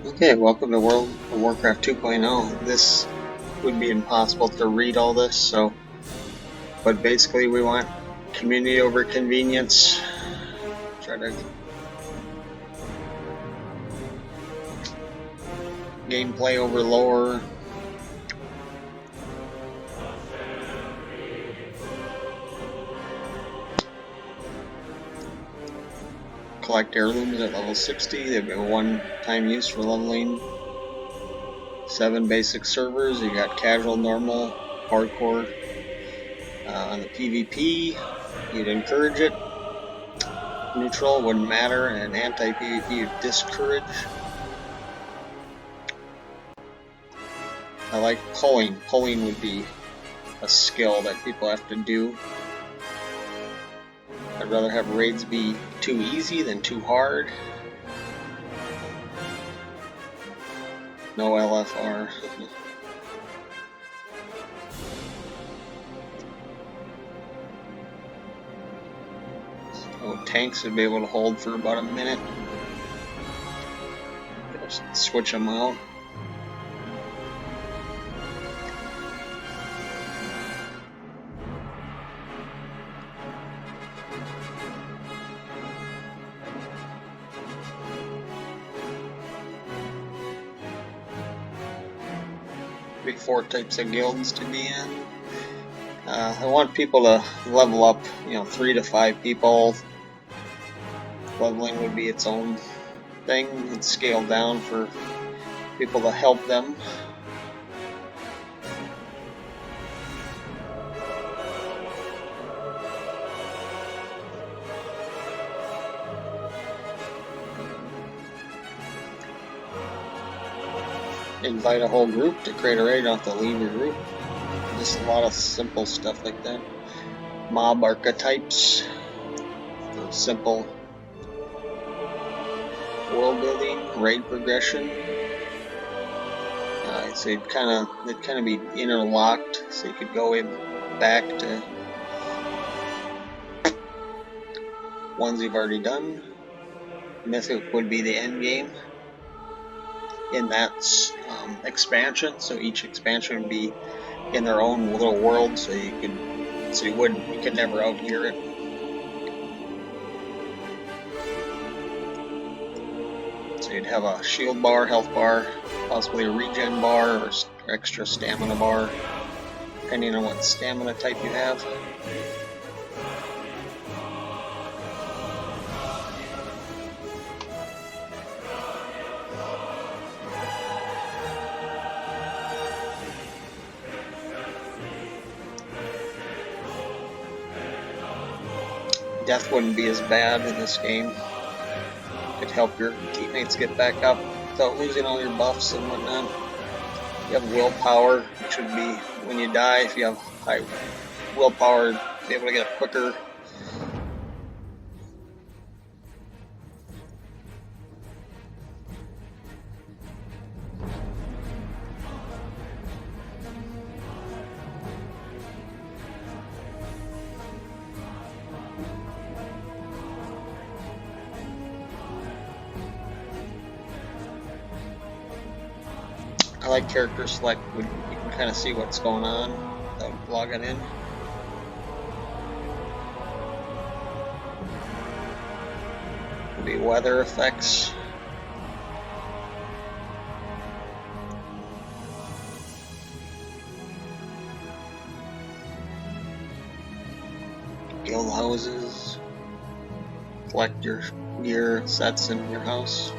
Okay, welcome to World of Warcraft 2.0. This would be impossible to read all this, but basically we want community over convenience. Try to gameplay over lore. Collect heirlooms at level 60. They've been one-time use for leveling. 7 basic servers. You got casual, normal, hardcore. On the PvP, you'd encourage it. Neutral wouldn't matter, and anti-PvP you'd discourage. I like pulling. Pulling would be a skill that people have to do. I'd rather have raids be too easy than too hard. No LFR. So tanks would be able to hold for about a minute. Just switch them out. Be 4 types of guilds to be in. I want people to level up, 3 to 5 people. Leveling would be its own thing. It's scaled down for people to help them. Invite a whole group to create a raid. You don't have to leave your group. Just a lot of simple stuff like that. Mob archetypes for simple world building, raid progression. So it'd kind of be interlocked, so you could go in back to ones you've already done. Mythic would be the end game in that expansion. So each expansion would be in their own little world, so you could never outgear it. So you'd have a shield bar, health bar, possibly a regen bar or extra stamina bar, depending on what stamina type you have. Death wouldn't be as bad in this game. Could help your teammates get back up without losing all your buffs and whatnot. You have willpower, which would be when you die, if you have high willpower, be able to get up quicker. I like character select. You can kind of see what's going on without logging in. Could be weather effects. Guild houses. Collect your gear sets in your house.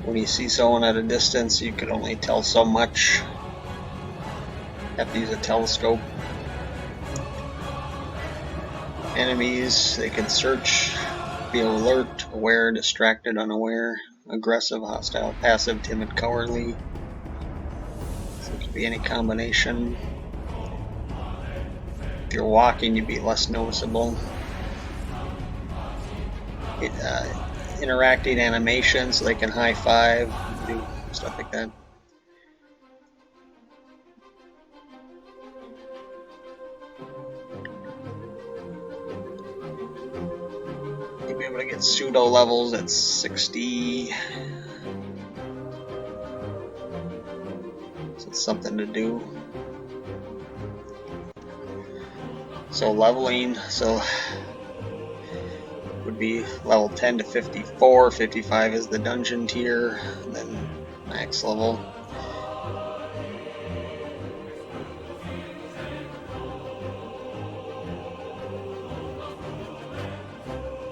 When you see someone at a distance, you can only tell so much. You have to use a telescope. Enemies, they can search, be alert, aware, distracted, unaware, aggressive, hostile, passive, timid, cowardly. So it could be any combination. If you're walking, you'd be less noticeable. Interacting animations, so they can high five, do stuff like that. able to get pseudo levels at 60. So it's something to do. So leveling, so would be level 10 to 54. 55 is the dungeon tier, and then max level.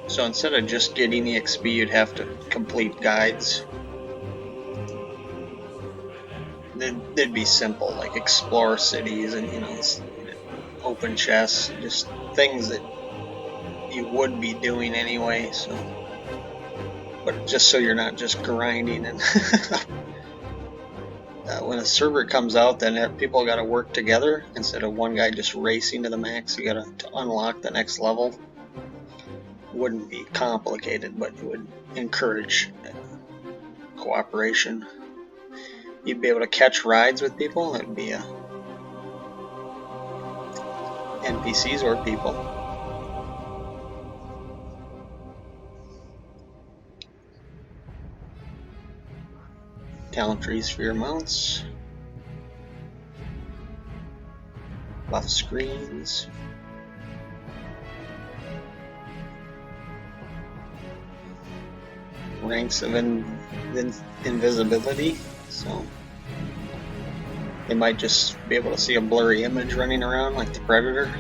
So instead of just getting the XP, you'd have to complete guides. They'd be simple, like explore cities and, you know, open chests, just things that you would be doing anyway. So, but just so you're not just grinding and when a server comes out, then people got to work together instead of one guy just racing to the max. You got to unlock the next level. It wouldn't be complicated, but it would encourage cooperation. You'd be able to catch rides with people. It'd be NPCs or people. Talent trees for your mounts. Buff screens. Ranks of invisibility. So they might just be able to see a blurry image running around like the Predator.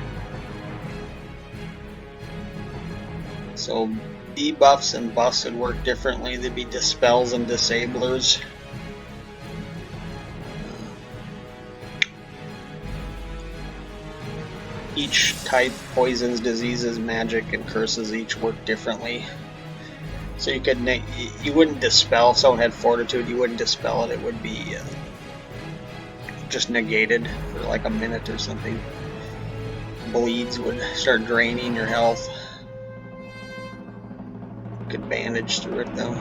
So debuffs and buffs would work differently. There'd be dispels and disablers. Each type, poisons, diseases, magic, and curses each work differently. So you wouldn't dispel. If someone had fortitude, you wouldn't dispel it. It would be just negated for like a minute or something. Bleeds would start draining your health. You could bandage through it though.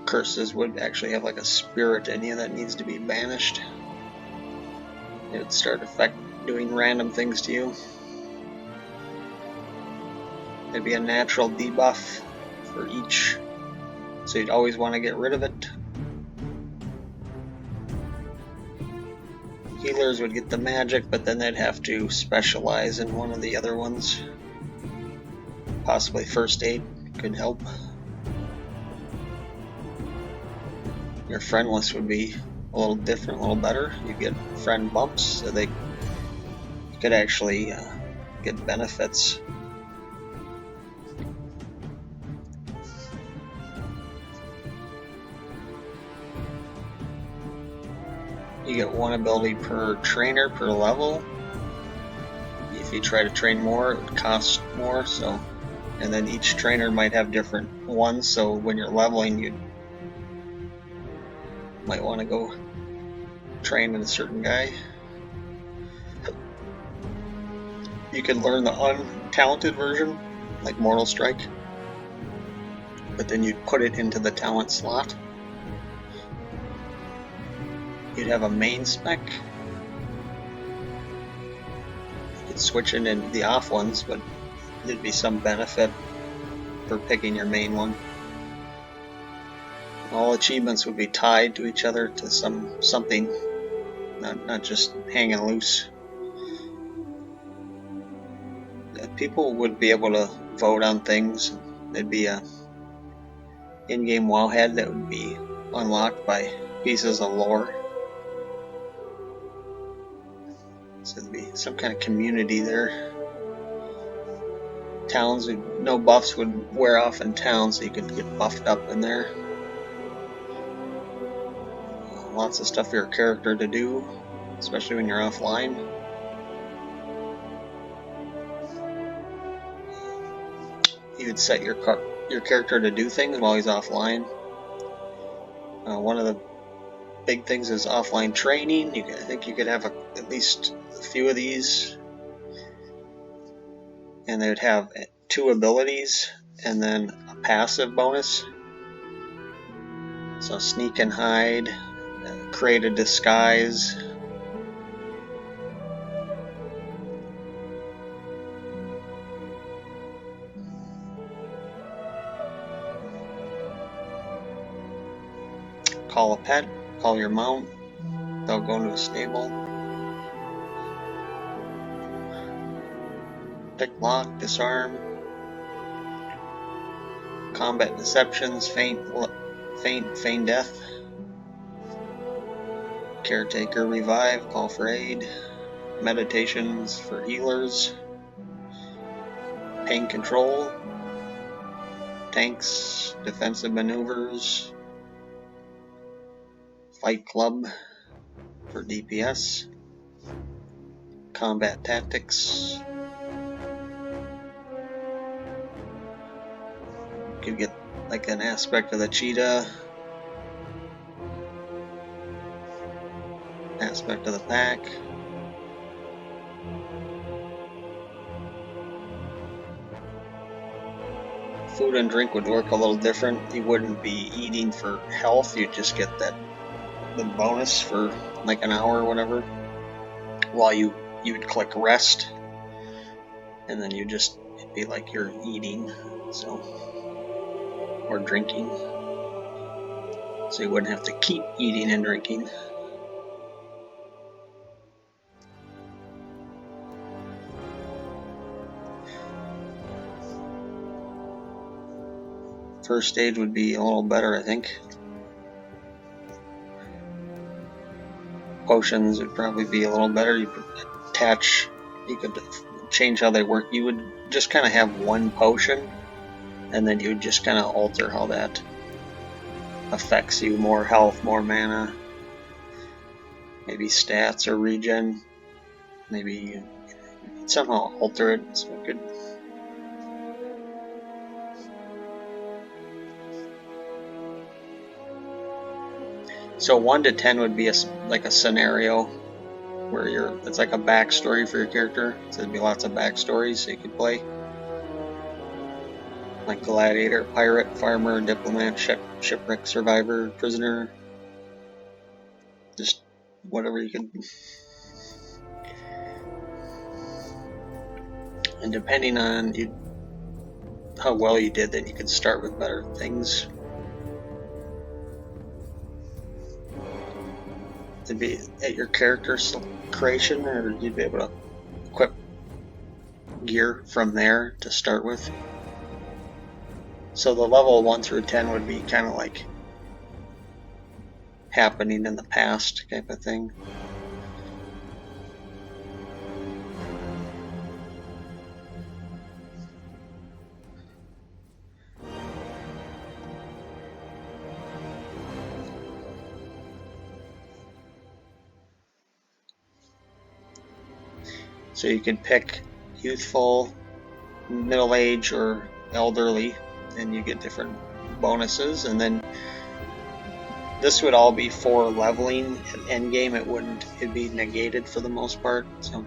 Curses would actually have like a spirit in you that needs to be banished. It would start doing random things to you. There'd be a natural debuff for each, so you'd always want to get rid of it. Healers would get the magic, but then they'd have to specialize in one of the other ones. Possibly first aid could help. Your friend list would be a little different, a little better. You get friend bumps, so you could actually get benefits. You get one ability per trainer per level. If you try to train more, it would cost more. So, and then each trainer might have different ones. So when you're leveling, you might want to go train with a certain guy. You could learn the untalented version, like Mortal Strike, but then you'd put it into the talent slot. You'd have a main spec. You could switch it into the off ones, but there'd be some benefit for picking your main one. All achievements would be tied to each other to something, not just hanging loose. People would be able to vote on things. There'd be a in-game WoW head that would be unlocked by pieces of lore. So there'd be some kind of community there. Towns no buffs would wear off in towns, so you could get buffed up in there. Lots of stuff for your character to do, especially when you're offline. You would set your character to do things while he's offline. One of the big things is offline training. I think you could have at least a few of these, and they would have 2 abilities. and then a passive bonus. So sneak and hide, create a disguise, call a pet, call your mount, they'll go into a stable. Pick lock, disarm, combat deceptions, feign death, caretaker, revive, call for aid, meditations for healers, pain control, tanks, defensive maneuvers, fight club for DPS, combat tactics. You could get like an aspect of the cheetah, aspect of the pack. Food and drink would work a little different. You wouldn't be eating for health, you'd just get the bonus for like an hour or whatever, while you would click rest, and then it'd be like you're eating, so, or drinking, so you wouldn't have to keep eating and drinking. First stage would be a little better, I think. Potions would probably be a little better. You could change how they work. You would just kind of have one potion, and then you would just kind of alter how that affects you. More health, more mana, maybe stats or regen. Maybe you somehow alter it so it could. So 1 to 10 would be like a scenario where it's like a backstory for your character. So there'd be lots of backstories so you could play. Like gladiator, pirate, farmer, diplomat, shipwreck, survivor, prisoner. Just whatever you could. And depending on how well you did, then you could start with better things. It'd be at your character creation, or you'd be able to equip gear from there to start with. So the level 1 through 10 would be kind of like happening in the past type of thing. So you could pick youthful, middle age, or elderly, and you get different bonuses. And then this would all be for leveling at endgame. It'd be negated for the most part. So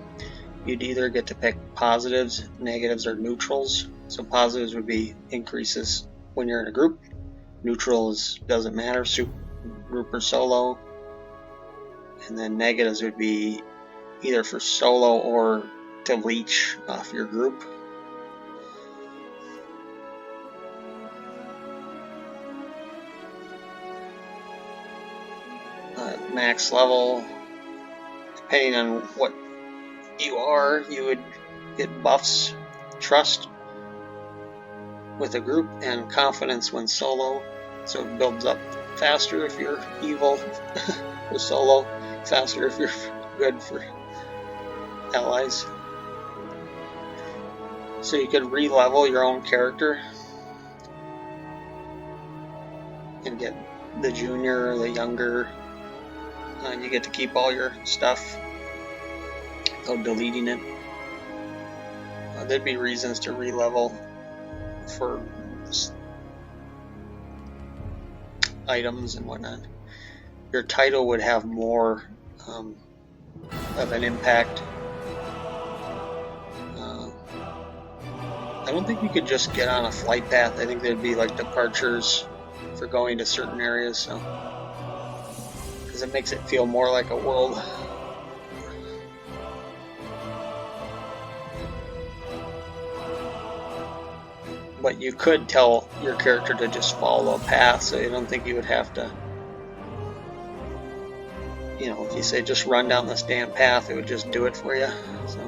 you'd either get to pick positives, negatives, or neutrals. So positives would be increases when you're in a group. Neutrals doesn't matter, group or solo. And then negatives would be either for solo or to leech off your group. Max level, depending on what you are, you would get buffs, trust with a group, and confidence when solo. So it builds up faster if you're evil for solo, faster if you're good for allies. So you could re-level your own character and get the junior or the younger. You get to keep all your stuff without deleting it. There'd be reasons to re-level for items and whatnot. Your title would have more of an impact I don't think you could just get on a flight path. I think there'd be like departures for going to certain areas, so because it makes it feel more like a world. But you could tell your character to just follow a path, so you don't think you would have to, you know, if you say just run down this damn path, it would just do it for you. So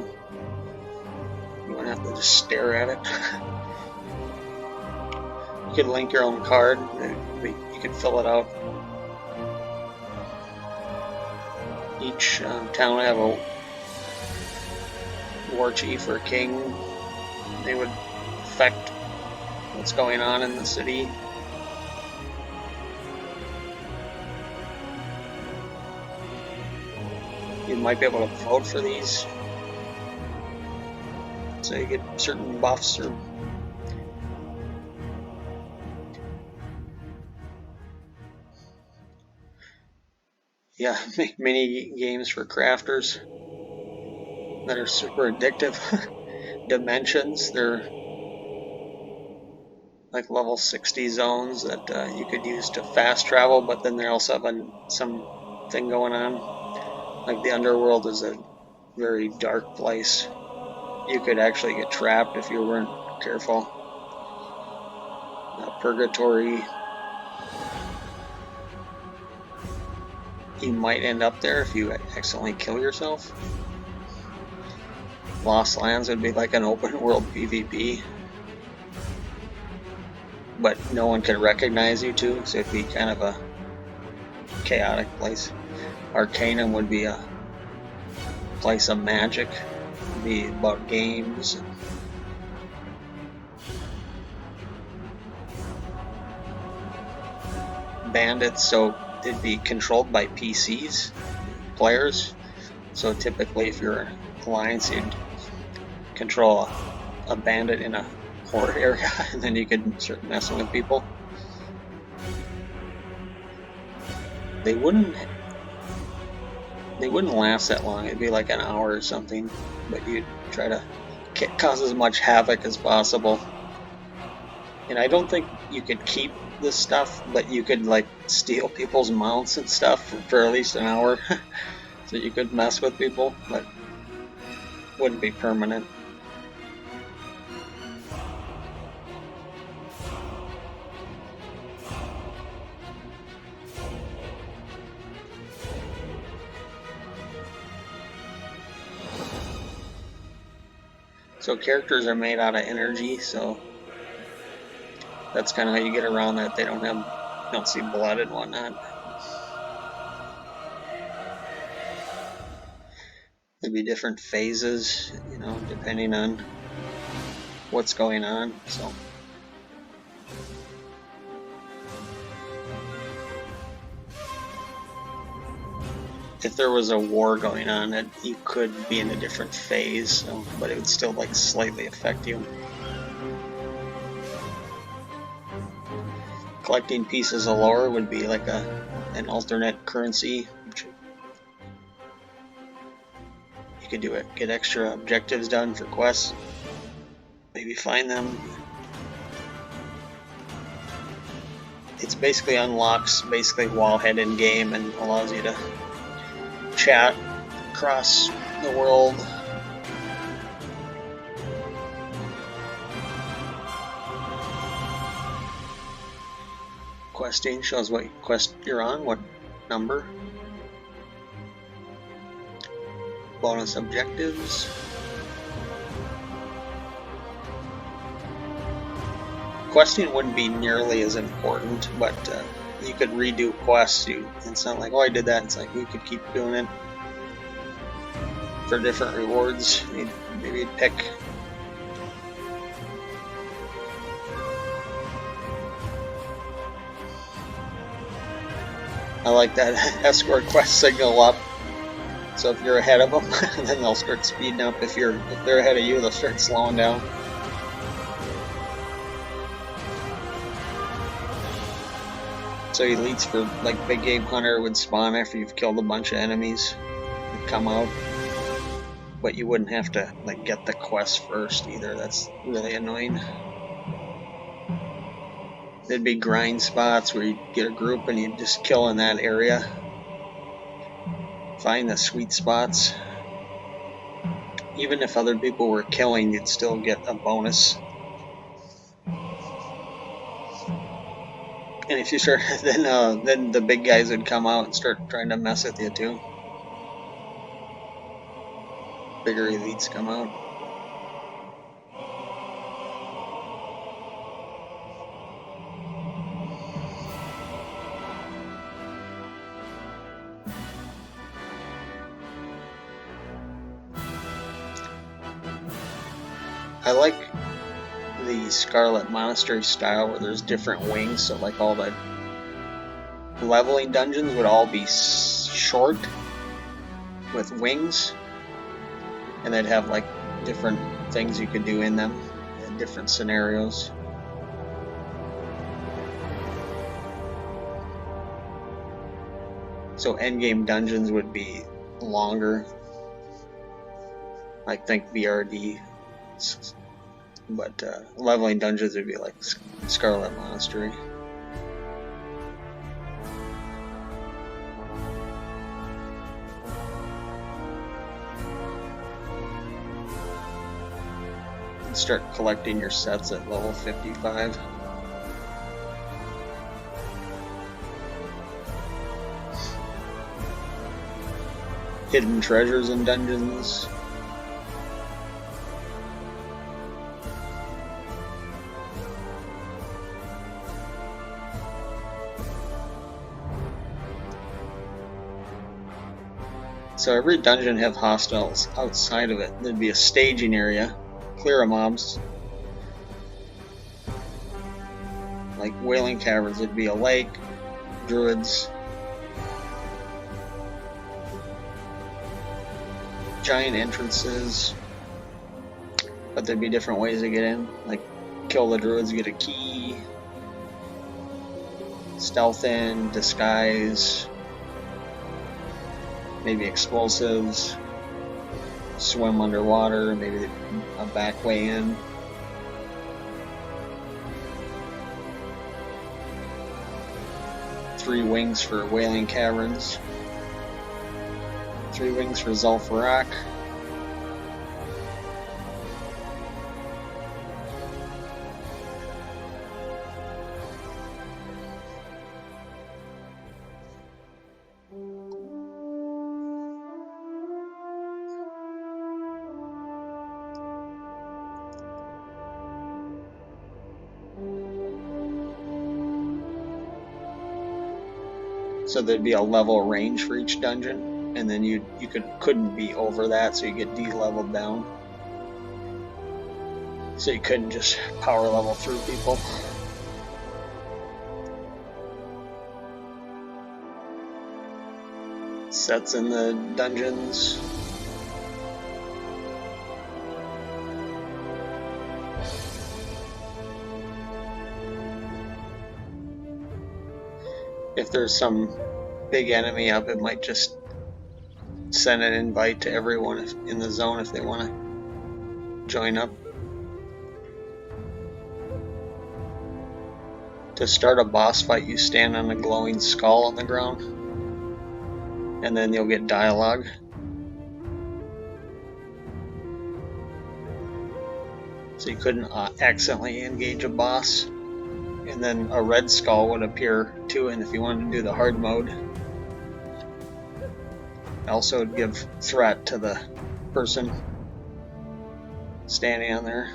you wouldn't have to just stare at it. You could link your own card. You could fill it out. Each town would have a war chief or king. They would affect what's going on in the city. You might be able to vote for these, so you get certain buffs or make mini games for crafters that are super addictive. Dimensions, they're like level 60 zones that you could use to fast travel, but then they also have some thing going on. Like the underworld is a very dark place. You could actually get trapped if you weren't careful. Purgatory, you might end up there if you accidentally kill yourself. Lost Lands would be like an open world PvP, but no one could recognize you too, so it'd be kind of a chaotic place. Arcanum would be a place of magic. It'd be about games. Bandits, so it'd be controlled by PCs, players. So typically if you're an alliance, you'd control a bandit in a horde area, and then you could start messing with people. They wouldn't last that long. It'd be like an hour or something, but you'd try to cause as much havoc as possible. And I don't think you could keep this stuff, but you could like steal people's mounts and stuff for at least an hour. So you could mess with people, but wouldn't be permanent. So characters are made out of energy, so that's kind of how you get around that. They don't see blood and whatnot. There'd be different phases, you know, depending on what's going on. So if there was a war going on, you could be in a different phase, so, but it would still like slightly affect you. Collecting pieces of lore would be like an alternate currency. You could do it, get extra objectives done for quests, maybe find them. It's basically unlocks while head in game and allows you to chat across the world. Questing shows what quest you're on, what number. Bonus objectives. Questing wouldn't be nearly as important, but you could redo quests. It's not like, oh, I did that. It's like you could keep doing it for different rewards. Maybe you'd pick. I like that escort quest signal up. So if you're ahead of them, then they'll start speeding up. If they're ahead of you, they'll start slowing down. So elites for like Big Game Hunter would spawn after you've killed a bunch of enemies and come out. but you wouldn't have to like get the quest first either. That's really annoying. There'd be grind spots where you get a group and you just kill in that area. Find the sweet spots. Even if other people were killing, you'd still get a bonus. And if you start, then the big guys would come out and start trying to mess with you too. Bigger elites come out. I like the Scarlet Monastery style where there's different wings, so like all the leveling dungeons would all be short with wings, and they'd have like different things you could do in them in different scenarios. So endgame dungeons would be longer, I think BRD, but leveling dungeons would be like Scarlet Monastery. Start collecting your sets at level 55. Hidden treasures in dungeons. So every dungeon have hostiles outside of it. There'd be a staging area. Clear of mobs. Like Wailing Caverns, it'd be a lake, druids, giant entrances, but there'd be different ways to get in. Like kill the druids, get a key, stealth in, disguise, maybe explosives, swim underwater, maybe a back way in. Three wings for Wailing Caverns. 3 wings for Zul'Farrak. So there'd be a level range for each dungeon, and then you couldn't be over that, so you get de-leveled down. So you couldn't just power level through people. Sets in the dungeons. If there's some big enemy up, it might just send an invite to everyone in the zone if they want to join up. To start a boss fight, you stand on a glowing skull on the ground, and then you'll get dialogue. So you couldn't accidentally engage a boss. And then a red skull would appear too, and if you wanted to do the hard mode, also would give threat to the person standing on there.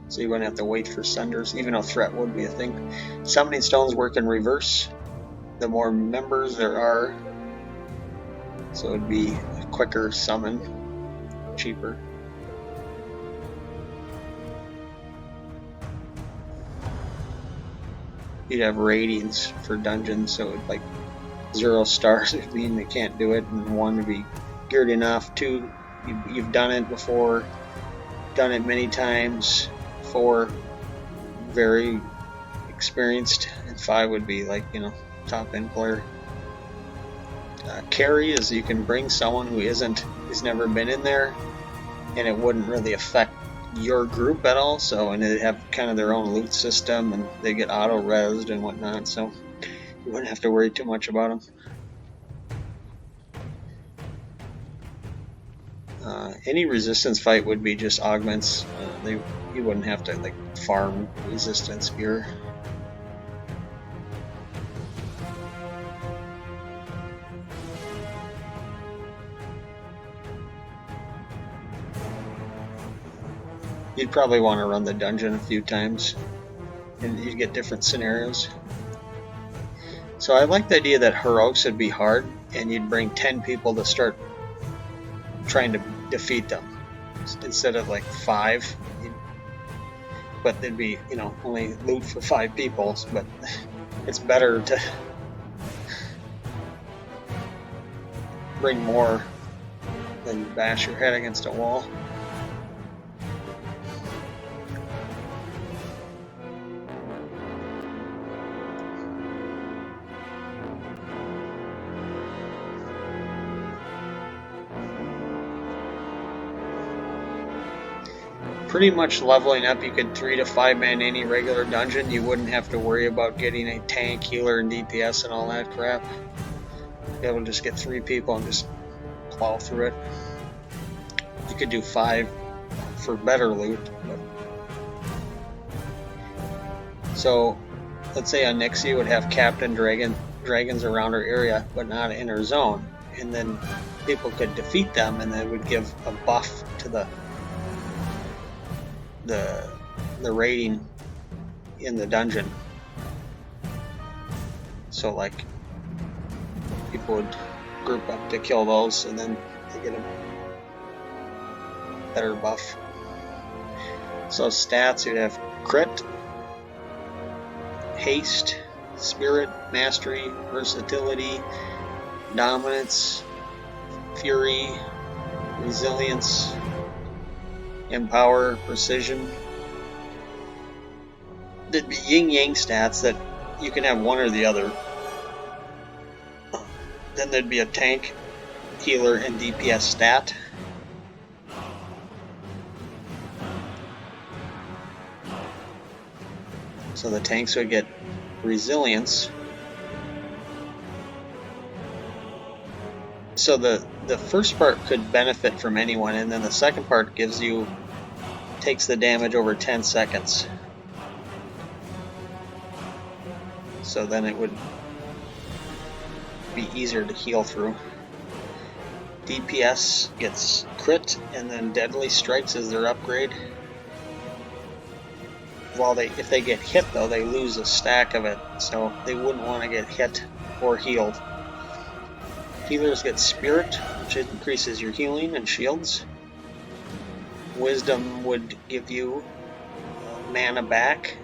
So you wouldn't have to wait for senders, even though threat would be a thing. Summoning stones work in reverse. The more members there are, so it'd be a quicker summon, cheaper. You'd have ratings for dungeons, so it'd like 0 stars would mean they can't do it, and 1 would be geared enough, 2 you've done it before, done it many times, 4 very experienced, and 5 would be like, top end player. Carry is you can bring someone who's never been in there, and it wouldn't really affect your group at all. So, and they have kind of their own loot system, and they get auto-resed and whatnot. So you wouldn't have to worry too much about them. Any resistance fight would be just augments. You wouldn't have to like farm resistance gear. You'd probably want to run the dungeon a few times, and you'd get different scenarios. So I like the idea that heroics would be hard, and you'd bring 10 people to start trying to defeat them instead of like 5. But there'd be, only loot for 5 people. But it's better to bring more than bash your head against a wall. Pretty much leveling up, you could 3 to 5 man any regular dungeon. You wouldn't have to worry about getting a tank, healer, and DPS and all that crap. You'd be able to just get 3 people and just plow through it. You could do 5 for better loot. So, let's say on Nixie would have Captain dragons around her area, but not in her zone. And then people could defeat them, and they would give a buff to the rating in the dungeon. So like people would group up to kill those, and then they get a better buff. So stats, you'd have crit, haste, spirit, mastery, versatility, dominance, fury, resilience, empower, precision. There'd be yin-yang stats that you can have one or the other. Then there'd be a tank, healer, and DPS stat. So the tanks would get resilience. So the first part could benefit from anyone, and then the second part takes the damage over 10 seconds. So then it would be easier to heal through. DPS gets crit, and then deadly strikes as their upgrade. If they get hit though, they lose a stack of it, so they wouldn't want to get hit or healed. Healers get spirit, which increases your healing and shields. Wisdom would give you mana back.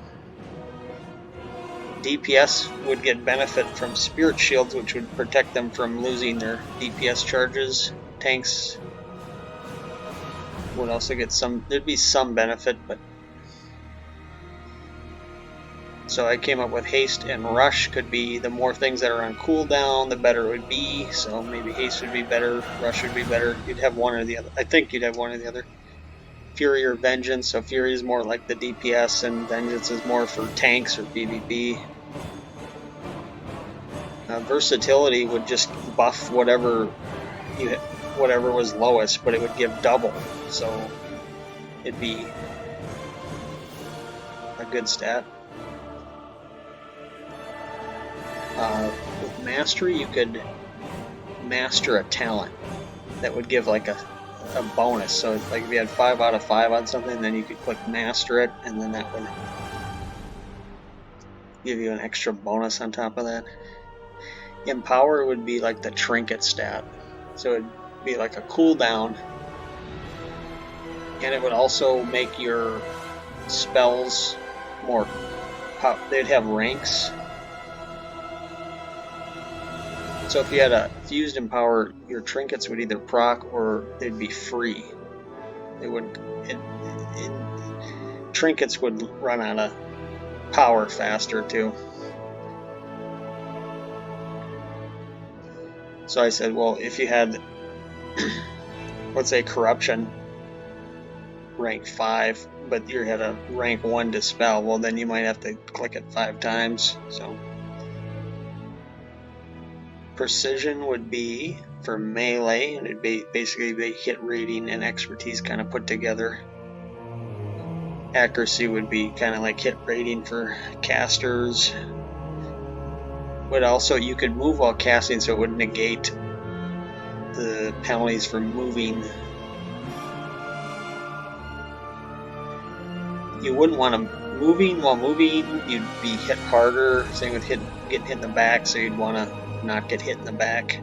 DPS would get benefit from spirit shields, which would protect them from losing their DPS charges. Tanks would also get there'd be some benefit, but so I came up with haste and rush could be the more things that are on cooldown, the better it would be. So maybe haste would be better, rush would be better. You'd have one or the other. I think you'd have one or the other. Fury or vengeance. So fury is more like the DPS, and vengeance is more for tanks or PvP. Versatility would just buff whatever was lowest, but it would give double. So it'd be a good stat. With mastery, you could master a talent that would give like a bonus. So like if you had 5 out of 5 on something, then you could click master it, and then that would give you an extra bonus on top of that. Empower would be like the trinket stat. So it'd be like a cooldown, and it would also make your spells more they'd have ranks. So if you had a fused empower, your trinkets would either proc or they'd be free. Trinkets would run out of power faster too. So I said, well, if you had, let's say, corruption rank 5, but you had a rank 1 dispel, well, then you might have to click it 5 times. So precision would be for melee, and it'd be basically the hit rating and expertise kind of put together. Accuracy would be kind of like hit rating for casters. But also you could move while casting, so it would negate the penalties for moving. You wouldn't want to while moving, you'd be hit harder. Same with getting hit in the back, so you'd want to not get hit in the back.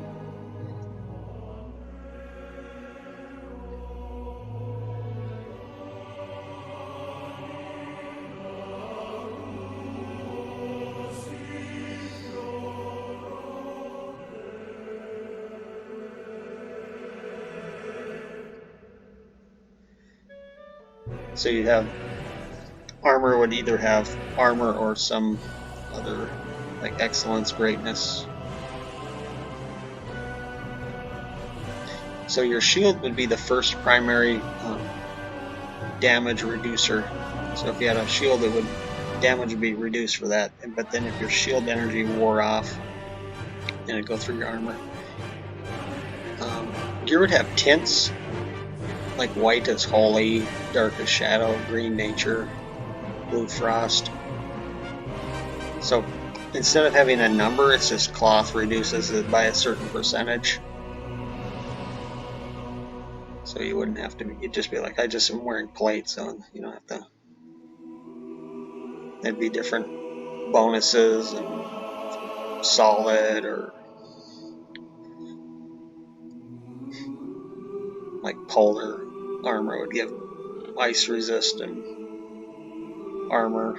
So you'd have armor would either have armor or some other like excellence, greatness. So your shield would be the first primary damage reducer. So if you had a shield, damage would be reduced for that. But then if your shield energy wore off, then it'd go through your armor. Gear would have tints, like white is holy, dark is shadow, green nature, blue frost. So instead of having a number, it's just cloth reduces it by a certain percentage. So you wouldn't have to, you'd just be like, I just am wearing plate, so you don't have to. There'd be different bonuses and solid, or like polar armor would give ice resistant armor.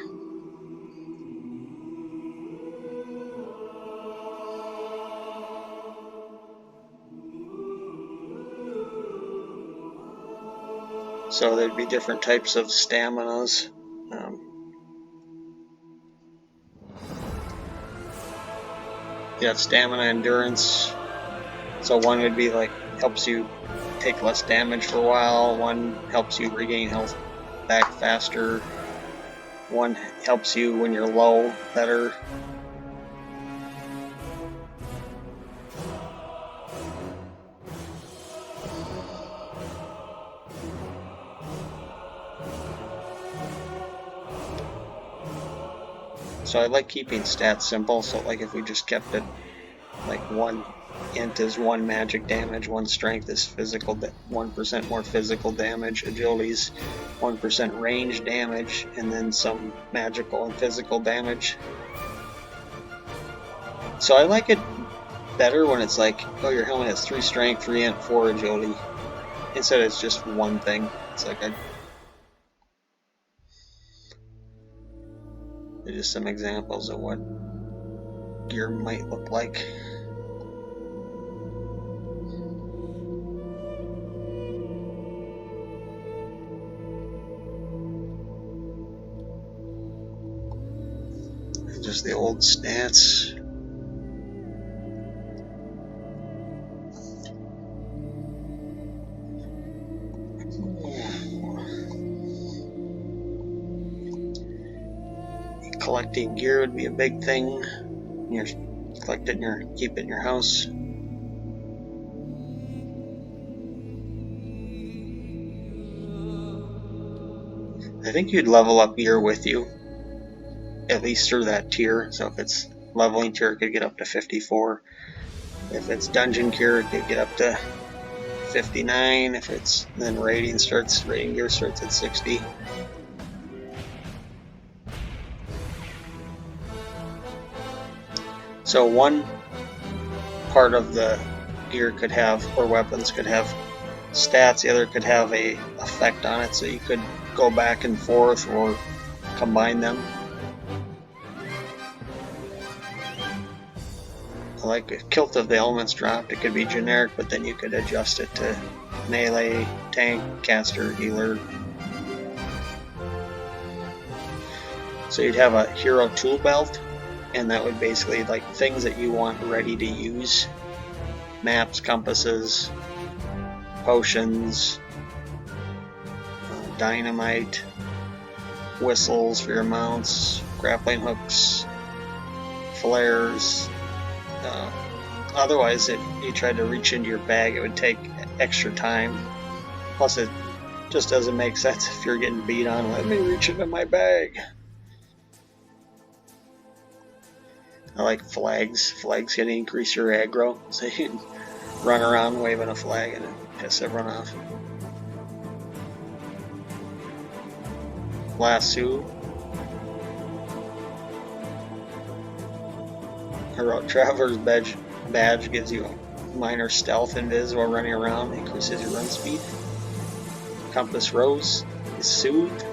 So there'd be different types of staminas. You have stamina endurance. So one would be like helps you take less damage for a while. One helps you regain health back faster. One helps you when you're low better. So I like keeping stats simple, so like if we just kept it like 1 int is 1 magic damage, 1 strength is 1% more physical damage, agility's 1% range damage, and then some magical and physical damage. So I like it better when it's like, oh, your helmet has 3 strength, 3 int, 4 agility, instead it's just one thing. It's like just some examples of what gear might look like. Just the old stats. Collecting gear would be a big thing. You're collecting keep it in your house. I think you'd level up gear with you, at least through that tier. So if it's leveling tier, it could get up to 54. If it's dungeon gear, it could get up to 59. If it's then rating gear starts at 60. So one part of the gear could have, or weapons could have stats, the other could have a effect on it, so you could go back and forth or combine them. Like a Kilt of the Elements dropped, it could be generic, but then you could adjust it to melee, tank, caster, healer. So you'd have a hero tool belt, and that would basically like things that you want ready to use. maps, compasses, potions, dynamite, whistles for your mounts, grappling hooks, flares. Otherwise, if you tried to reach into your bag, it would take extra time. Plus, it just doesn't make sense if you're getting beat on. Let me reach into my bag. I like flags. Flags can increase your aggro, so you can run around waving a flag and piss everyone off. Lasso. Heroic Traveler's badge gives you a minor stealth invis while running around, increases your run speed. Compass Rose is Soothe.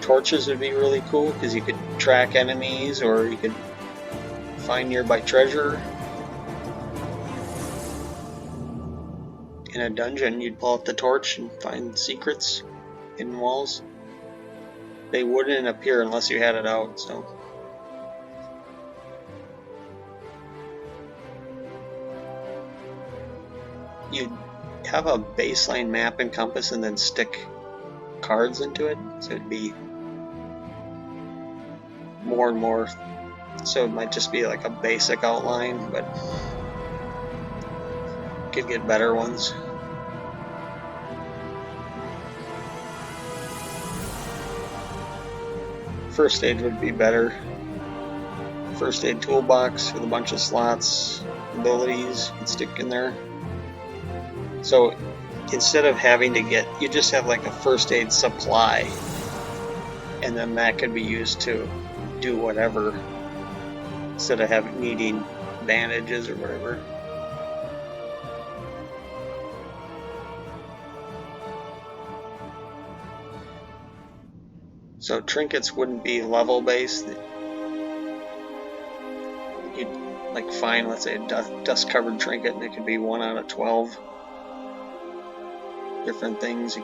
Torches would be really cool because you could track enemies or you could find nearby treasure. In a dungeon, you'd pull out the torch and find secrets, hidden walls. They wouldn't appear unless you had it out, so. You'd have a baseline map and compass and then stick cards into it, so it'd be more and more. So it might just be like a basic outline, but you could get better ones. First aid would be better. First aid toolbox with a bunch of slots, abilities you can stick in there. So instead of having to get, you just have like a first aid supply, and then that could be used to do whatever, instead of needing bandages or whatever. So trinkets wouldn't be level based. You'd like find, let's say, a dust covered trinket, and it could be 1 out of 12 different things.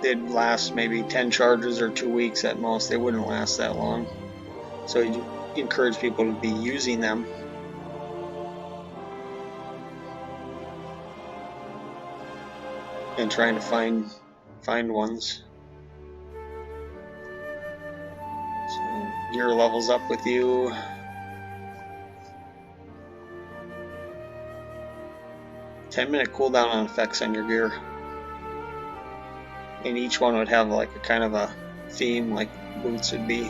They'd last maybe 10 charges or 2 weeks at most. They wouldn't last that long. So you encourage people to be using them. And trying to find ones. So gear levels up with you. "10-minute cooldown on effects on your gear." And each one would have like a kind of a theme, like boots would be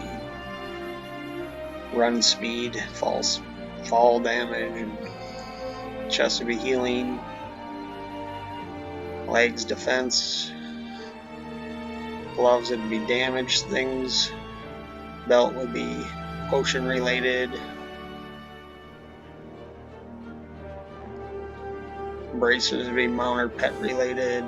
run speed, fall damage, and chest would be healing, legs defense, gloves would be damage things, belt would be potion related, braces would be mount or pet related.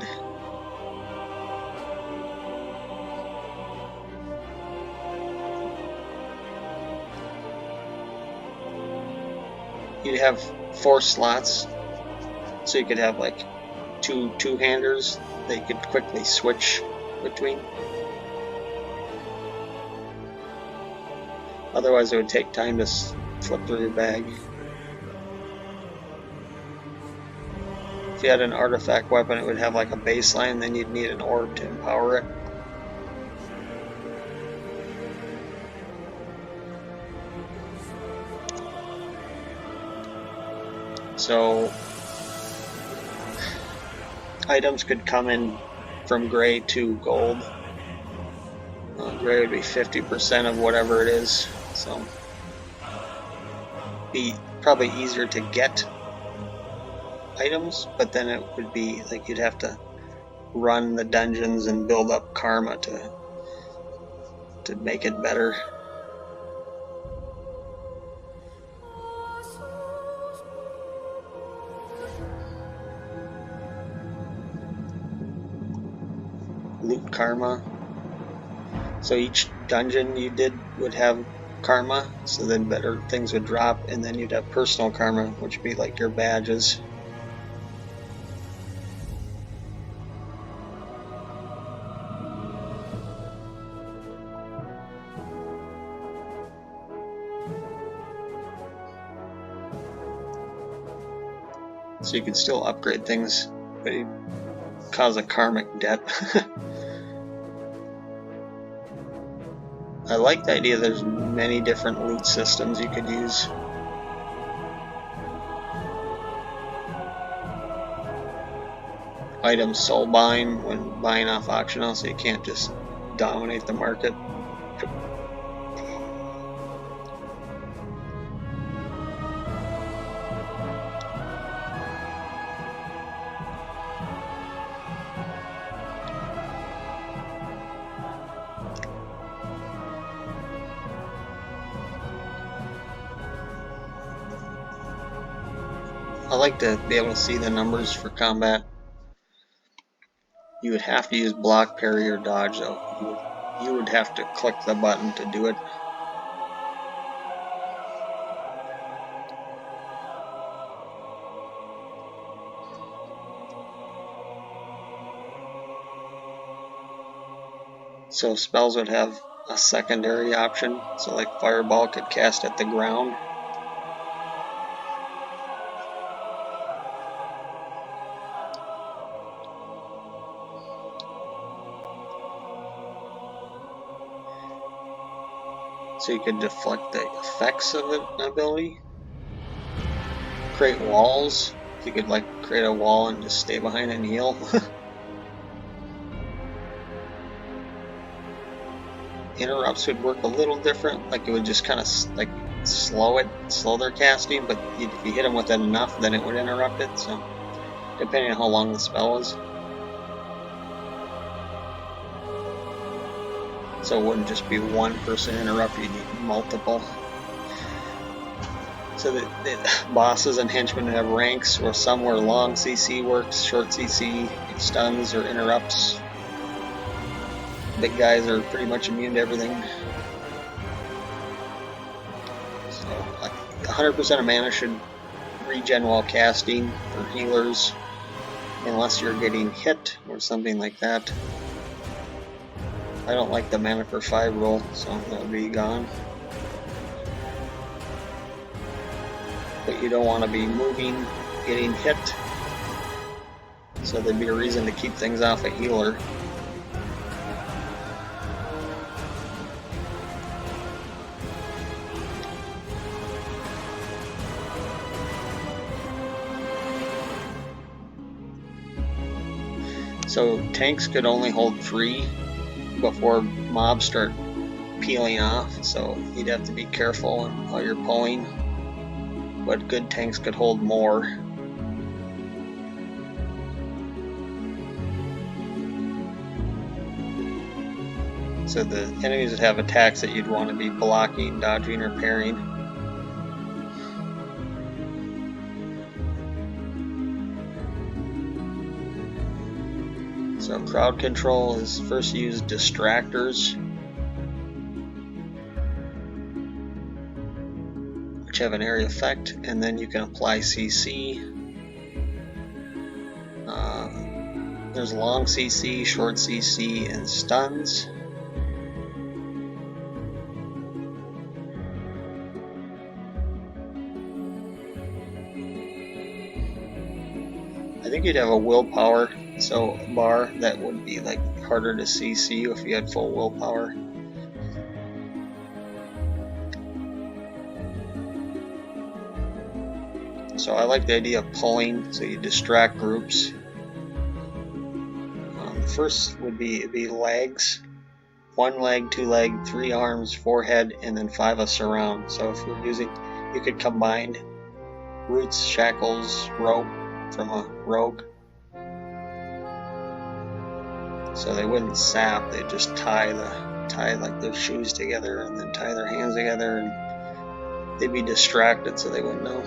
You'd have 4 slots, so you could have like two-handers that you could quickly switch between. Otherwise, it would take time to flip through your bag. If you had an artifact weapon, it would have like a baseline, then you'd need an orb to empower it. So items could come in from gray to gold. Gray would be 50% of whatever it is, so be probably easier to get items, but then it would be like you'd have to run the dungeons and build up karma to make it better. Loot karma. So each dungeon you did would have karma, so then better things would drop, and then you'd have personal karma, which would be like your badges. So you could still upgrade things, but it'd cause a karmic debt. I like the idea there's many different loot systems you could use. Items soul bind when buying off auction house, so you can't just dominate the market. I like to be able to see the numbers for combat. You would have to use block, parry, or dodge though. You would have to click the button to do it. So spells would have a secondary option, so like Fireball could cast at the ground. So you could deflect the effects of an ability. Create walls. You could like create a wall and just stay behind and heal. Interrupts would work a little different, like it would just kind of like slow their casting, but if you hit them with it enough, then it would interrupt it, so depending on how long the spell is. So it wouldn't just be one person interrupt, you'd need multiple. So the bosses and henchmen have ranks, or some where long CC works, short CC, stuns, or interrupts. Big guys are pretty much immune to everything. So like 100% of mana should regen while casting for healers, unless you're getting hit or something like that. I don't like the mana for 5 rule, so that'll be gone. But you don't want to be moving, getting hit. So there'd be a reason to keep things off a healer. So tanks could only hold 3 before mobs start peeling off, so you'd have to be careful how you're pulling. But good tanks could hold more. So the enemies would have attacks that you'd want to be blocking, dodging, or parrying. So crowd control is first use distractors, which have an area effect, and then you can apply CC. There's long CC, short CC, and stuns. I think you'd have a willpower bar that would be like harder to CC you if you had full willpower. So I like the idea of pulling, so you distract groups. The first would be legs. 1 leg, 2 leg, 3 arms, 4 head, and then 5 a surround. So if you're using, you could combine roots, shackles, rope from a rogue. So they wouldn't sap, they'd just tie like their shoes together and then tie their hands together, and they'd be distracted so they wouldn't know.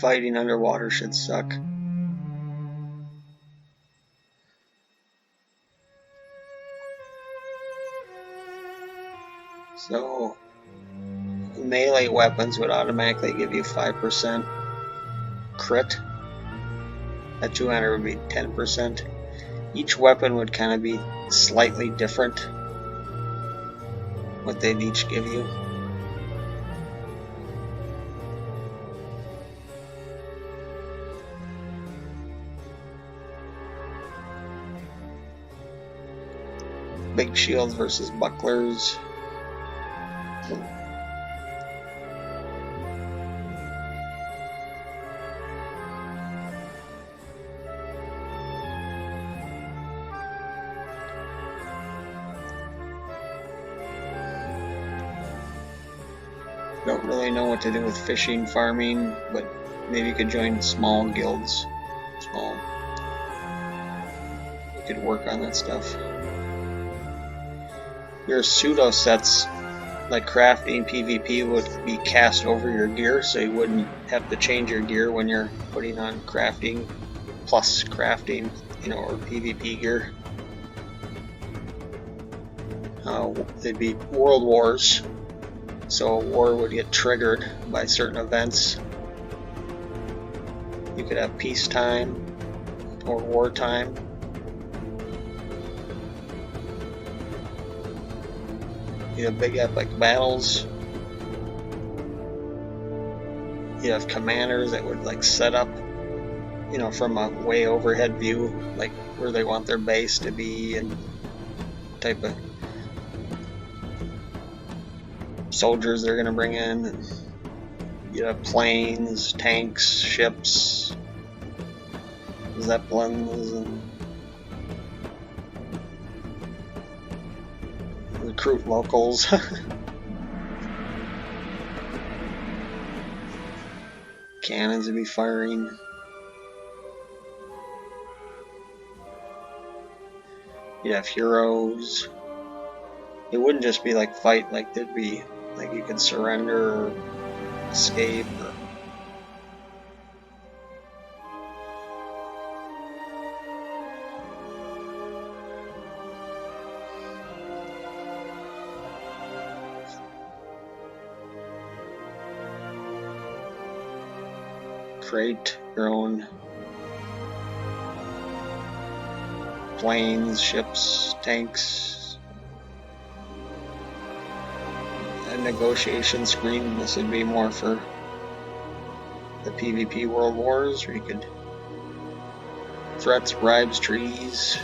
Fighting underwater should suck. So melee weapons would automatically give you 5% crit. At 200 would be 10%. Each weapon would kind of be slightly different. what they'd each give you. Big shields versus bucklers. Don't really know what to do with fishing, farming, but maybe you could join small guilds. You could work on that stuff. Your pseudo sets, like crafting, PvP, would be cast over your gear, so you wouldn't have to change your gear when you're putting on crafting, plus crafting, or PvP gear. They'd be world wars. So a war would get triggered by certain events. You could have peacetime or wartime. You have big epic battles. You have commanders that would like set up, from a way overhead view, like where they want their base to be and type of soldiers they're going to bring in. And you have planes, tanks, ships, zeppelins, and recruit locals. Cannons would be firing. You'd have heroes. It wouldn't just be like fight, like there'd be like you could surrender or escape or create your own planes, ships, tanks. A negotiation screen. This would be more for the PvP World Wars, where you could threats, bribes, treaties.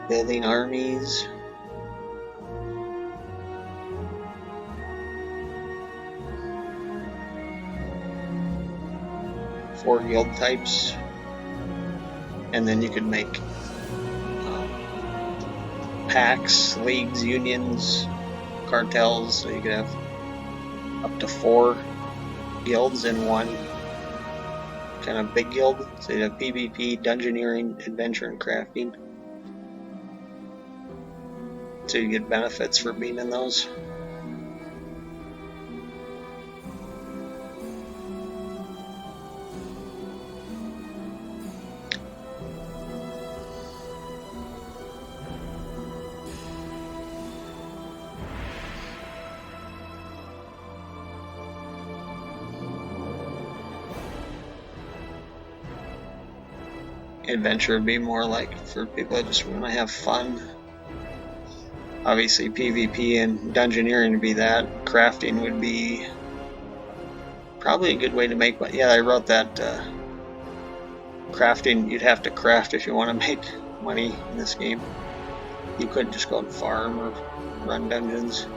Building armies. Four guild types. And then you could make packs, leagues, unions, cartels, so you could have up to 4 guilds in one kind of big guild. So you'd have PvP, dungeoneering, adventure, and crafting. So you get benefits for being in those. Adventure would be more like for people that just want to have fun. Obviously PvP and dungeoneering would be that. Crafting would be probably a good way to make, but yeah, I wrote that crafting, you'd have to craft if you want to make money in this game. You couldn't just go and farm or run dungeons.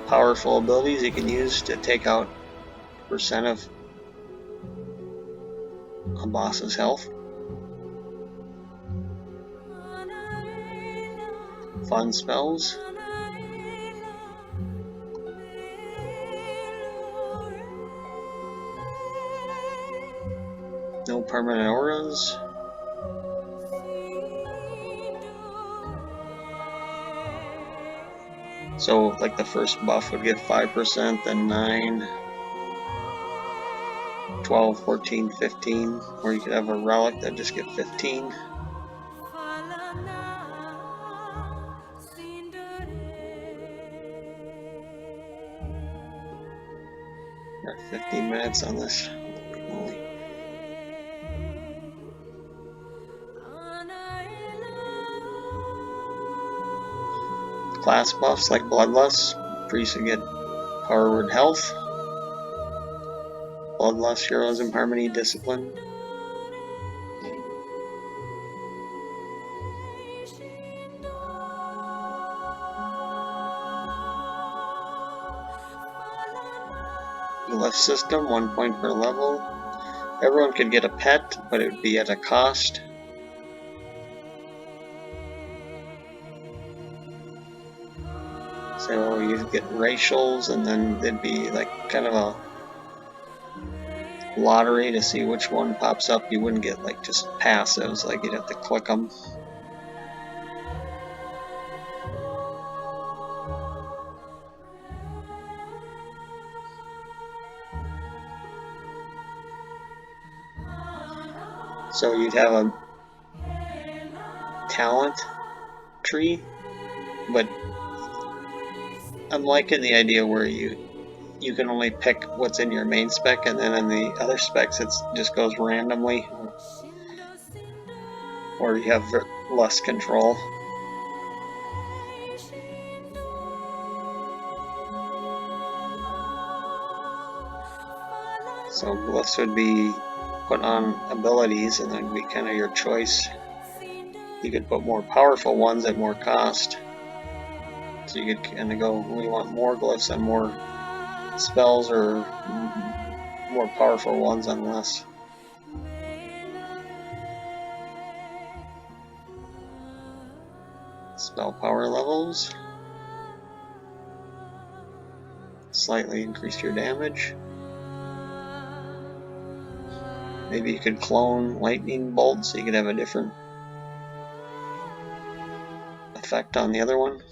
Powerful abilities you can use to take out percent of a boss's health. Fun spells. No permanent auras. So like the first buff would give 5%, then 9, 12, 14, 15, or you could have a relic that just get 15. 15 minutes on this. Holy moly. Class buffs like Bloodlust. Priests will get Power Word Health. Bloodlust, Heroism, Harmony, Discipline. Glyph system, 1 point per level. Everyone could get a pet, but it would be at a cost. So you'd get racials, and then there'd be like kind of a lottery to see which one pops up. You wouldn't get like just passives, like you'd have to click them. So you'd have a talent tree, but I'm liking the idea where you can only pick what's in your main spec, and then in the other specs it just goes randomly, or you have less control. So glyphs would be put on abilities, and then be kind of your choice. You could put more powerful ones at more cost. So you could kind of go, we want more glyphs and more spells, or more powerful ones on less. Spell power levels. Slightly increase your damage. Maybe you could clone lightning bolt so you could have a different effect on the other one.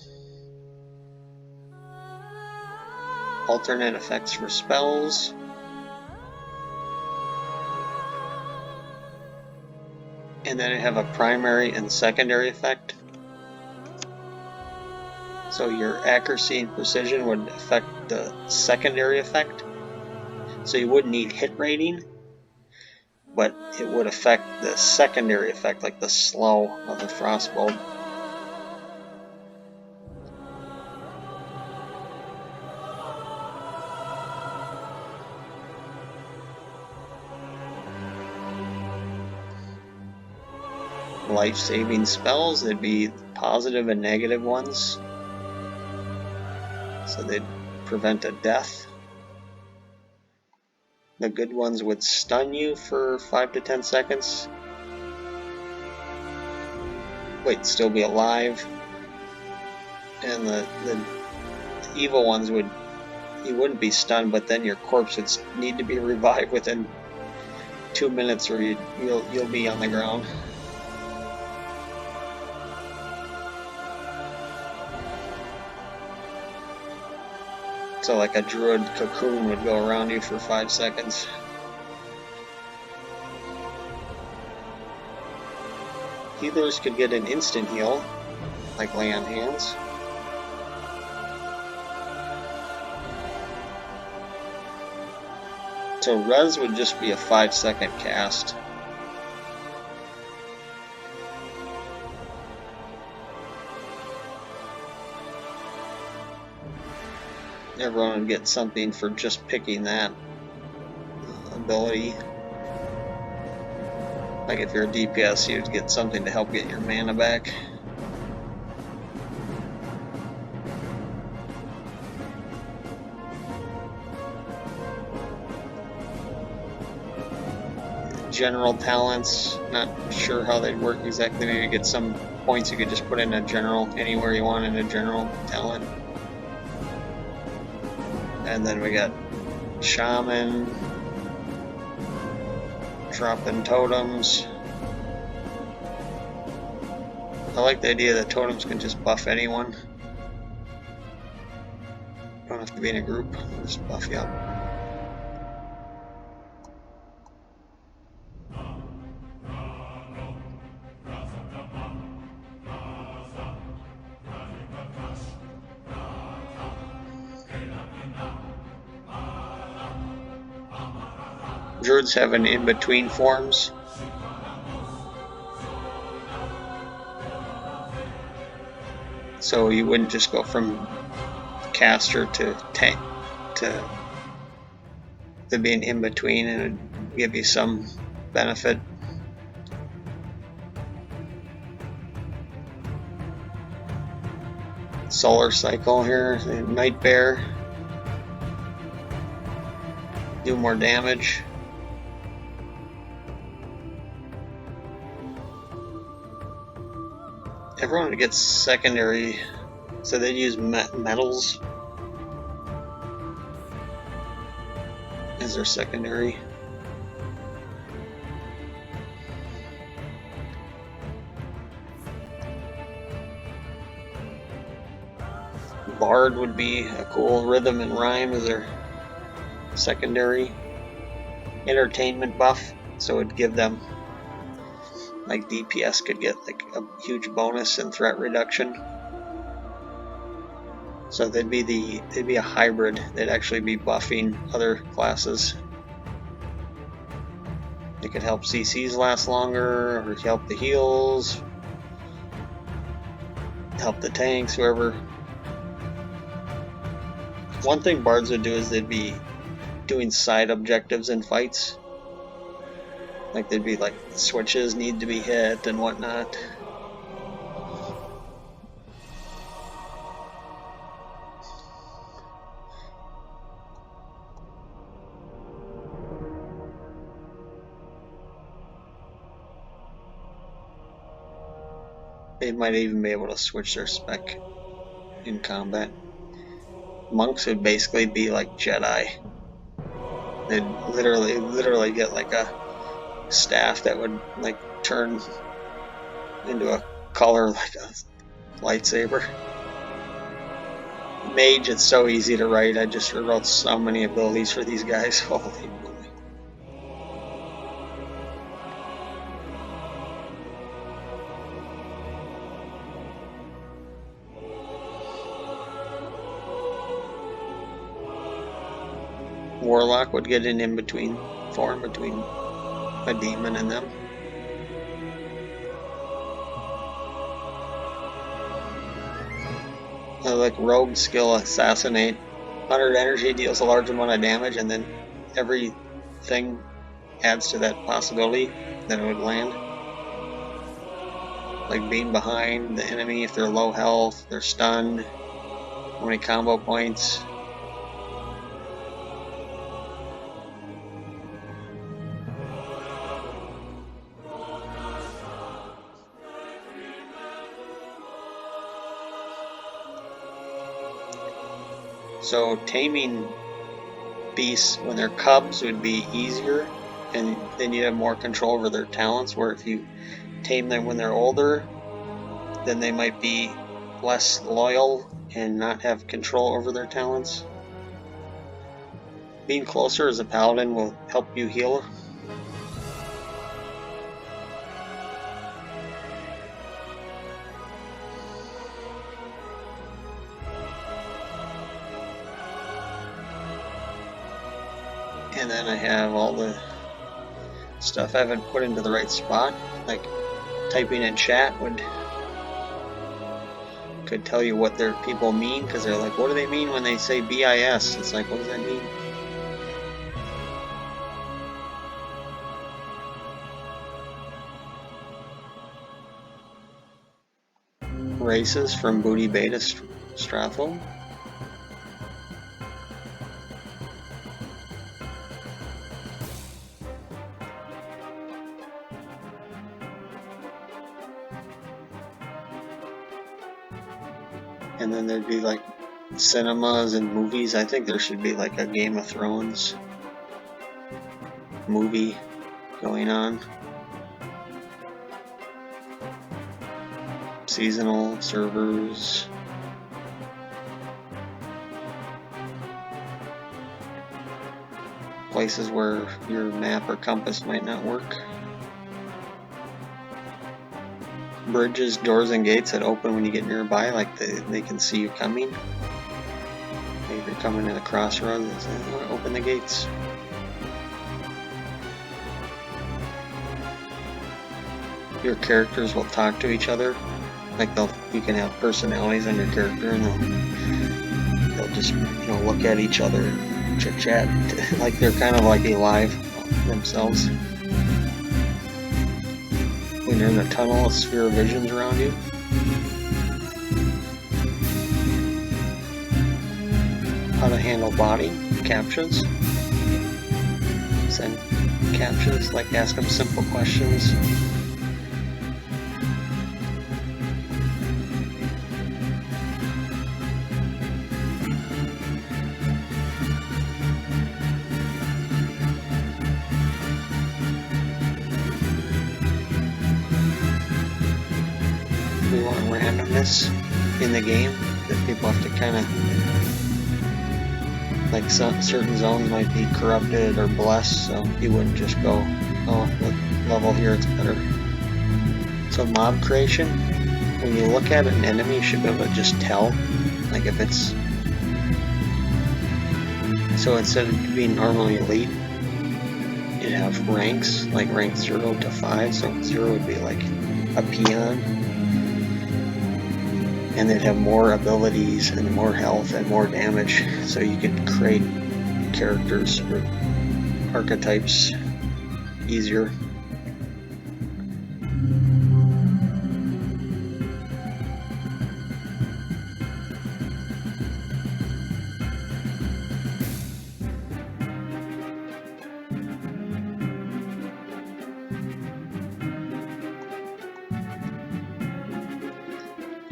Alternate effects for spells. And then I have a primary and secondary effect. So your accuracy and precision would affect the secondary effect. So you wouldn't need hit rating, but it would affect the secondary effect, like the slow of the frostbolt. Life-saving spells, they'd be positive and negative ones. So they'd prevent a death. The good ones would stun you for 5 to 10 seconds. Wait, still be alive. And the evil ones would, you wouldn't be stunned, but then your corpse would need to be revived within 2 minutes, or you'll be on the ground. So like a druid cocoon would go around you for 5 seconds. Healers could get an instant heal, like lay on hands. So res would just be a 5-second cast. Everyone would get something for just picking that ability. Like if you're a DPS, you'd get something to help get your mana back. General talents, not sure how they'd work exactly. Maybe you get some points you could just put in a general, anywhere you want in a general talent. And then we got shaman, dropping totems. I like the idea that totems can just buff anyone. You don't have to be in a group, just buff you up. Druids have an in-between forms. So you wouldn't just go from caster to tank to be an in-between, and it'd give you some benefit. Solar cycle here, Night Bear. Do more damage. Everyone gets secondary, so they'd use metals as their secondary. Bard would be a cool rhythm and rhyme as their secondary. Entertainment buff, so it'd give them, like DPS could get like a huge bonus in threat reduction. So they'd be a hybrid. They'd actually be buffing other classes. They could help CCs last longer, or help the heals, help the tanks, whoever. One thing bards would do is they'd be doing side objectives in fights. Like they'd be like, switches need to be hit and whatnot. They might even be able to switch their spec in combat. Monks would basically be like Jedi. They'd literally get like a staff that would like turn into a color like a lightsaber. Mage, it's so easy to write. I just wrote so many abilities for these guys. Holy moly. Warlock would get an in-between form between a demon and them. Like rogue skill assassinate. 100 energy deals a large amount of damage, and then everything adds to that possibility that it would land. Like being behind the enemy if they're low health, they're stunned, how many combo points. So taming beasts when they're cubs would be easier, and then you'd have more control over their talents, where if you tame them when they're older, then they might be less loyal and not have control over their talents. Being closer as a paladin will help you heal. And then I have all the stuff I haven't put into the right spot, like typing in chat could tell you what their people mean, because they're like, what do they mean when they say BIS? It's like, what does that mean? Races from Booty Bay to Strathel. And then there'd be like cinemas and movies. I think there should be like a Game of Thrones movie going on. Seasonal servers. Places where your map or compass might not work. Bridges, doors, and gates that open when you get nearby, like they can see you coming. Maybe you're coming to the crossroads, they say, oh, open the gates. your characters will talk to each other. Like you can have personalities on your character, and they'll just look at each other and chit chat like they're kind of like alive themselves. When you're in a tunnel, a sphere of vision's around you. How to handle body captures. Send captures, like ask them simple questions. We want randomness in the game, that people have to kind of, like certain zones might be corrupted or blessed, so you wouldn't just go, oh, the level here it's better. So mob creation, when you look at an enemy, you should be able to just tell, like if it's, so instead of being normally elite, you'd have ranks, like rank 0 to 5, so 0 would be like a peon. And they'd have more abilities and more health and more damage, so you could create characters or archetypes easier.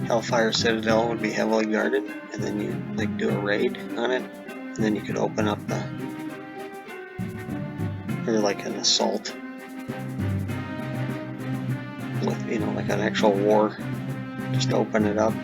Hellfire Citadel would be heavily guarded, and then you like do a raid on it, and then you could open up the, or like an assault with, like an actual war. Just open it up.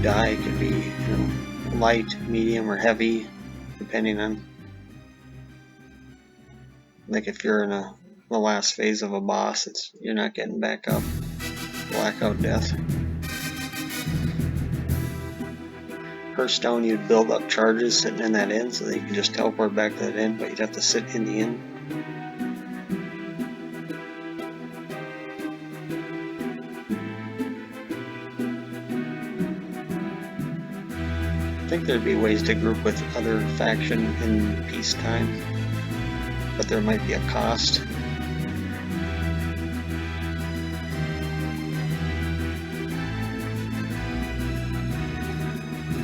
Die, it could be light, medium, or heavy, depending on, like if you're in the last phase of a boss, you're not getting back up. Blackout death. Hearthstone, you'd build up charges sitting in that inn, so that you can just teleport back to that inn, but you'd have to sit in the inn. I think there'd be ways to group with other faction in peacetime, but there might be a cost.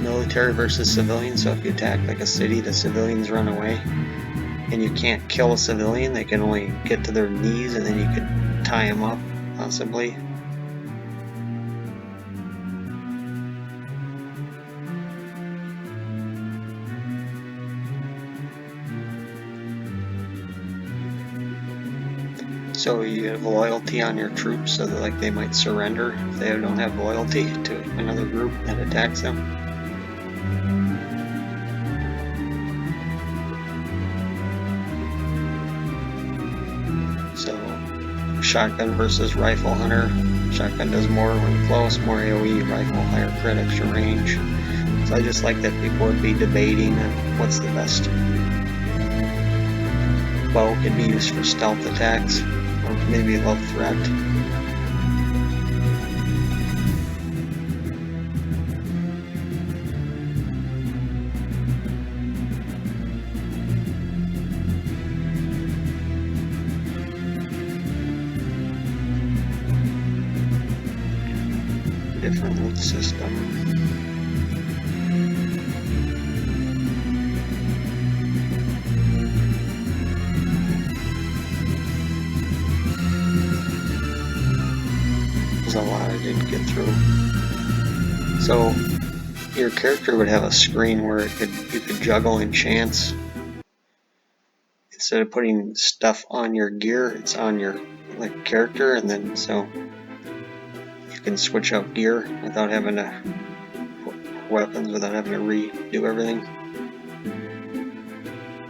Military versus civilian, so if you attack like a city, the civilians run away, and you can't kill a civilian, they can only get to their knees, and then you could tie them up, possibly. So you have loyalty on your troops, so that like they might surrender if they don't have loyalty to another group that attacks them. So shotgun versus rifle hunter. Shotgun does more when close, more AoE. Rifle higher crit, extra range. So I just like that people would be debating on what's the best. Bow could be used for stealth attacks, or maybe low threat. Different loot system. There's a lot I didn't get through. So your character would have a screen where you could juggle enchants. Instead of putting stuff on your gear, it's on your character, and then so you can switch out gear without having to weapons, without having to redo everything.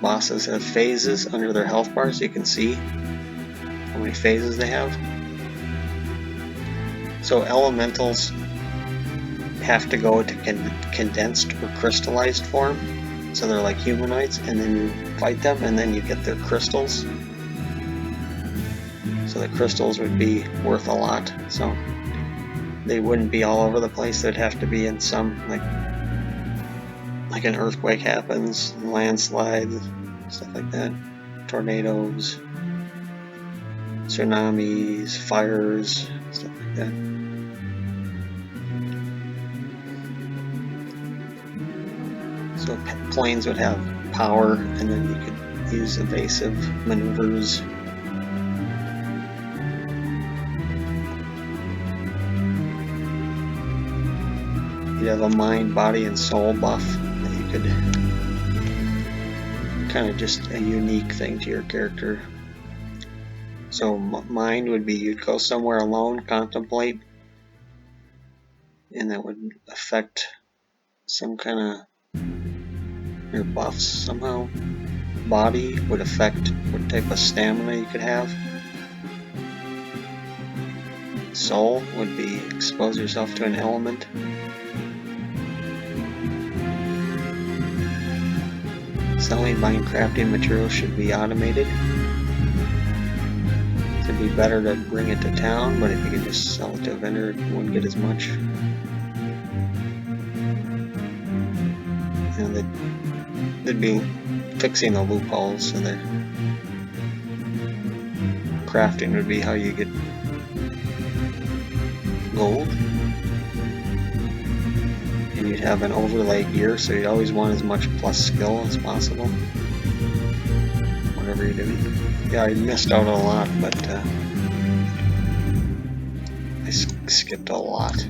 Bosses have phases under their health bar, so you can see how many phases they have. So elementals have to go to condensed or crystallized form, so they're like humanoids, and then you fight them and then you get their crystals. So the crystals would be worth a lot, so they wouldn't be all over the place. They'd have to be in some, like an earthquake happens, landslides, stuff like that, tornadoes, tsunamis, fires, stuff like that. So planes would have power, and then you could use evasive maneuvers. You'd have a mind, body, and soul buff that you could, kind of just a unique thing to your character. So mind would be you'd go somewhere alone, contemplate, and that would affect some kind of your buffs somehow. Body would affect what type of stamina you could have. Soul would be expose yourself to an element. Selling, buying, crafting materials should be automated. It'd be better to bring it to town, but if you could just sell it to a vendor, you wouldn't get as much. You know, they'd be fixing the loopholes, so that crafting would be how you get gold. And you'd have an overlay gear, so you'd always want as much plus skill as possible, whatever you're doing. Yeah, I missed out on a lot, but I skipped a lot.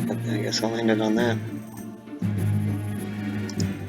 But I guess I'll end it on that.